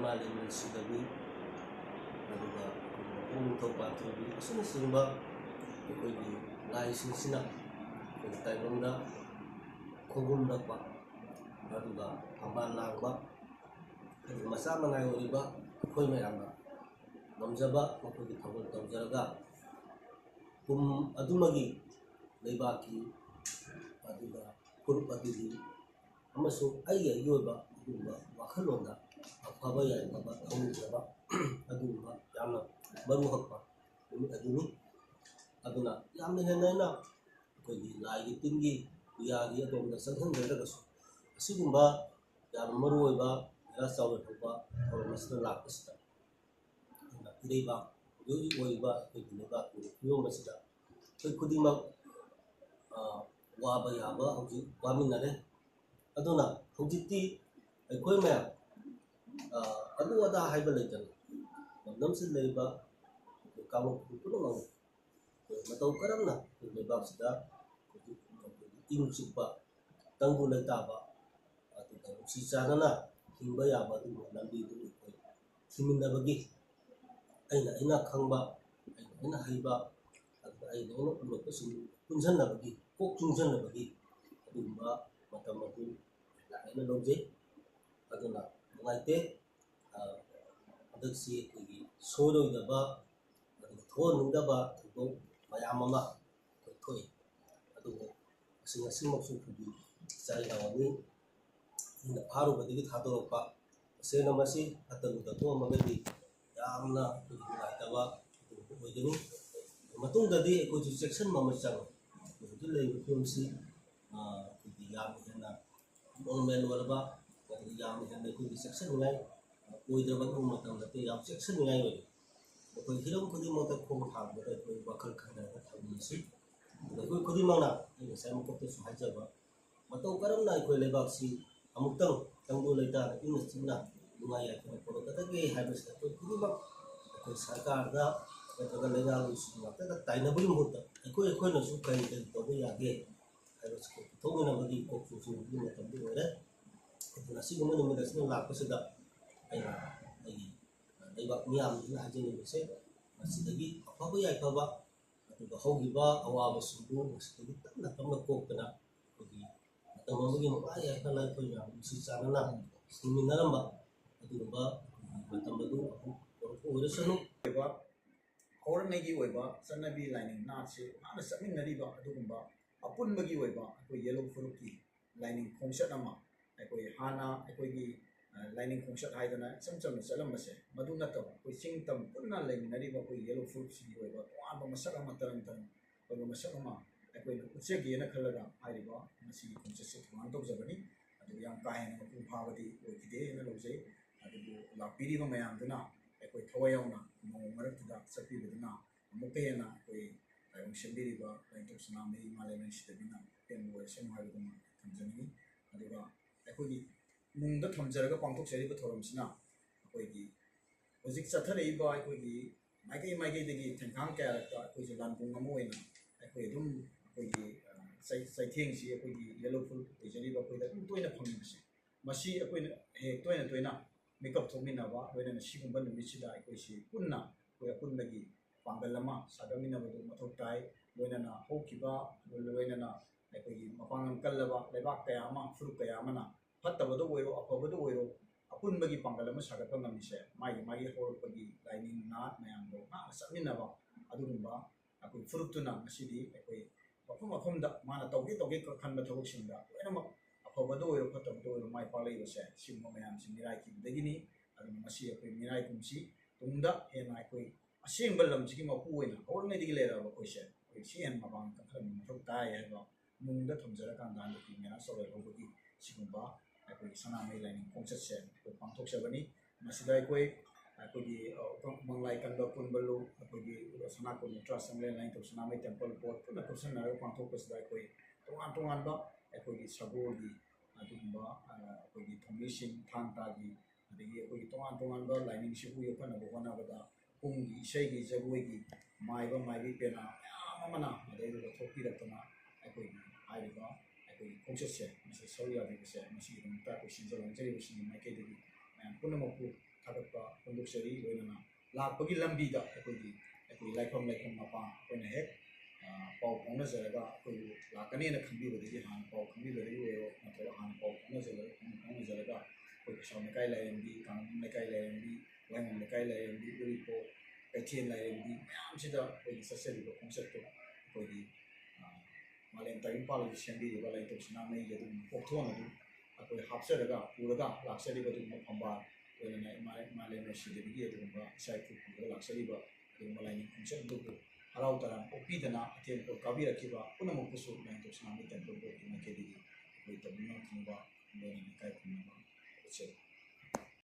Malam Sidabi, aduga Umutau Patrobi, Simba, Equity, License Sina, Taibunda, Kogunda Pa, aduga Amban Lagba, Masama Nayoriba, Koymayanga, Namjaba, Mapuki Pabul Tamjaraga, Adumagi, Lebaki, aduga Kurpati, Amasu Aya Yoba, Wakalonda, Pabaya, Tomujaba, Aduma, Yana, Baruhapa, Aduni, Aduna, Yamanana, Lai Tingi, Yagi, the second letters. Sigumba, Yamaruba, Rasauba, or Master Lapista. Deba, Yoiba, Neba, Yomasida. So Kudima Wabayaba, Waminare, Aduna, Hujiti, a Quema, Aduada Hibelator, Namsi Labor, the Kamu Puno, Matau Karana, the Babsida, Inusupa, Tangula Taba, Sisana, Himbayaba, Nambi, Himinabagi, Aina Kamba, Aina Hiba, I don't know person, Punsanabagi, Cook Punsanabagi, Adumba, Matamatu, Aina Loje, Aduna, Laite, Adixi, Solo the Ba, Thorn in the Ba, to go, Mayamama, Toy, Adu, sing a sim of soup to be Sarawani in the Paru, but the Hatopa, Senamasi, at the Magadi, Yamna, Itawa, Wajani, Matunda de Eco section Mamachang, the Lake Filmsi, the Yam and Old Man Walaba, the Yam and the section line, with the Matumatan, the Yam section line. Because he don't put him on the cold hard, but I put Wakal Kana, the good Kodimana, in the same Cotus Hajaba. But Okarana, Lebaxi, Amutan, Tango Leta, in the Stina, Maya, Potaka, Habits, Kudima, Sakarda, the Lega, the Tainabim Muta, a quick corner soup, and the way again. I was talking about the cook to do it and do it. The Sigmund with a small lapsida. They got me out in Hajin, say, Sidagi, Pabaya Paba, the Hogiba, Awa Subu, Nakama Kokana, the Mamma, I have like Susana, Siminamba, Aduba, Matamadu, or Urasano. Hornegi Weba, Sanabi lining Nazi, Anasamin Nariba, Adumba, Apun Bagi Weba, Yellow Furuki, lining Komshatama, Hana, lining Komshat Haidana, some Salamase, Madunata, we sing them, Puna Ling Nariba, Yellow Furuki, Weba, Masama Tarantan, or Masama, Segi and a Kalada, Haiba, Nasi Komsat, Mandobzabani, and the young Kayan of Poverty, Wikide, and Lose, and La Piriva Mayandana. Koi Toyona, no Marata, Sapidina, Mopena, Koi, Shambiriba, like Tsunami, Malavish, the Bina, and were some Hagama, Tanzania, Adura, Ekodi, Munda Tamzaraga, Ponto Seriba Torumsina, Koigi, was it Saturday by Koigi, Mike the Tankan character, which is Lampungamoina, Equidum, Koigi, Sighting, she, Yellow Food, Jeriba, Twin upon Mashi, a twin, make up to Minava, when a Shikuban Michida, Puna, where Punagi, Pangalama, Sadamina, Matotai, when a Hokiba, when a Mapang Kalava, Levakayama, Frukayamana, Patavado, Apavado, a Punbagi Pangalama, Sagapanga Misha, my Horpagi, Lining Nat, Mayambo, Saminava, Adumba, a good Frutuna, City, a Pumacunda, Manatogi, Kanbatoshinda, Pavado, Patavado, my Pali was said, Shimomayam, Miraki, Begini, and Masia, Miraikumsi, Tunda, and I quay a symbol of Jima Puina, or Medilator of question, which she and Maban Totai have Munda from Zerakan, Mira, so Roboti, Shimba, I quay Saname lining concession, with Pantok Shavani, Masidai quay, I could be Manglai Kanda Punbalu, I could be Sanako, Trust and line to Saname Temple Port, the person I Pantokas that way, Toantonanda. ꯑꯩꯈꯣꯏꯒꯤ ꯁꯒꯣꯜꯒꯤ ꯑꯗꯨꯒꯨꯝꯕ ꯑꯩꯈꯣꯏꯒꯤ ꯊꯣꯡꯃꯤꯁꯤꯡ ꯊꯥꯡ ꯇꯥꯒꯤ ꯑꯗꯒꯤ ꯑꯩꯈꯣꯏꯒꯤ ꯇꯣꯉꯥꯟ ꯇꯣꯉꯥꯟꯕ ꯂꯥꯏꯅꯤꯡꯁꯤꯕꯨ ꯌꯣꯛꯈꯠꯅꯕ ꯍꯣꯠꯅꯕꯗ ꯄꯨꯡꯒꯤ ꯏꯁꯩꯒꯤ ꯖꯒꯣꯏꯒꯤ ꯃꯥꯏꯕ ꯃꯥꯏꯕꯤ ꯄꯦꯅꯥ ꯃꯌꯥꯝ ꯑꯃꯅ ꯃꯗꯩꯗꯨꯗ ꯊꯣꯛꯄꯤꯔꯛꯇꯨꯅ ꯑꯩꯈꯣꯏꯒꯤ ꯍꯥꯏꯔꯤꯕ ꯑꯩꯈꯣꯏꯒꯤ ꯈꯣꯡꯆꯠꯁꯦ ꯃꯁꯤ ꯁꯔꯨꯛ ꯌꯥꯕꯤꯕꯁꯦ ꯃꯁꯤꯒꯤꯗꯃꯛꯇ ꯑꯩꯈꯣꯏ ꯁꯤꯟꯖ ꯂꯥꯡꯖꯔꯤꯕꯁꯤꯡꯒꯤ ꯃꯥꯏꯀꯩꯗꯒꯤ ꯃꯌꯥꯝ ꯄꯨꯝꯅꯃꯛꯄꯨ ꯊꯥꯒꯠꯄ ꯐꯣꯡꯗꯣꯛꯆꯔꯤ ꯂꯣꯏꯅꯅ ꯂꯥꯛꯄꯒꯤ ꯂꯝꯕꯤꯗ ꯑꯩꯈꯣꯏ ꯂꯥꯏꯐꯝ ꯃꯄꯥ ꯑꯩꯈꯣꯏꯅ ꯍꯦꯛ ꯄꯥꯎ ꯐꯥꯎꯅꯖꯔꯒ ꯑꯩꯈꯣꯏꯕꯨ ꯂꯥꯛꯀꯅꯦꯅ ꯈꯪꯕꯤꯕꯗꯒꯤ ꯍꯥꯟꯅ ꯄꯥꯎ ꯈꯪꯕꯤꯕꯗꯒꯤ ꯑꯣꯏꯔꯣ ꯅꯠꯇ꯭ꯔꯒ ꯍꯥꯟꯅ ꯄꯥꯎ ꯐꯥꯎꯅꯖꯔꯒ ꯑꯩꯈꯣꯏ ꯀꯩꯁꯥꯝ ꯂꯩꯀꯥꯏ ꯂꯥꯏꯔꯦꯝꯕꯤ ꯀꯥꯡꯉꯝ ꯂꯩꯀꯥꯏ ꯂꯥꯏꯔꯦꯝꯕꯤ ꯋꯥꯏꯉꯝ ꯂꯩꯀꯥꯏ ꯂꯥꯏꯔꯦꯝꯕꯤ ꯎꯔꯤꯄꯣꯛ ꯀꯩꯊꯦꯜ ꯂꯥꯏꯔꯦꯝꯕꯤ ꯃꯌꯥꯝꯁꯤꯗ ꯑꯩꯈꯣꯏꯒꯤ ꯆꯠꯆꯔꯤꯕ ꯈꯣꯡꯆꯠꯇꯨ ꯑꯩꯈꯣꯏꯒꯤ ꯃꯥꯂꯦꯝ ꯇꯥꯏꯕꯪꯄꯥꯜꯒꯤ ꯁꯦꯝꯕꯤꯔꯤꯕ ꯂꯩꯇꯧ ꯁꯅꯥꯃꯍꯤꯒꯤ ꯑꯗꯨꯒꯨꯝꯕ ꯄꯣꯛꯊꯣꯟ ꯑꯗꯨ ꯑꯩꯈꯣꯏ ꯍꯥꯞꯆꯔꯒ ꯄꯨꯔꯒ ꯂꯥꯛꯆꯔꯤꯕ ꯑꯗꯨꯒꯨꯝꯕ ꯐꯝꯕꯥꯜ ꯂꯣꯏꯅꯅ ꯃꯥꯂꯦꯝ ꯂꯩꯁꯤꯗꯒꯤ ꯑꯗꯨꯒꯨꯝꯕ ꯏꯆꯥ ꯏꯄꯨ ꯄꯨꯔꯒ ꯂꯥꯛꯆꯔꯤꯕ ꯑꯗꯨꯒꯨꯝꯕ ꯂꯥꯏꯅꯤꯡ ꯈꯣꯡꯆꯠ ꯑꯗꯨꯕꯨ ꯍꯔꯥꯎ ꯇꯌꯥꯝꯅ ꯑꯣꯛꯄꯤꯗꯅ ꯑꯊꯦꯟꯄꯣꯠ ꯀꯥꯕꯤꯔꯛꯈꯤꯕ ꯄꯨꯝꯅꯃꯛꯄꯨꯁꯨ ꯂꯥꯏꯅꯤꯡꯊꯧ ꯁꯅꯥꯃꯍꯤ ꯇꯦꯝꯄꯜ ꯕꯣꯔꯗꯀꯤ ꯃꯥꯏꯀꯩꯗꯒꯤ ꯑꯩꯈꯣꯏ ꯇꯧꯅꯤꯡ ꯊꯨꯡꯕ ꯂꯣꯏꯅꯅ ꯏꯀꯥꯏ ꯈꯨꯝꯅꯕ ꯎꯠꯆꯔꯤ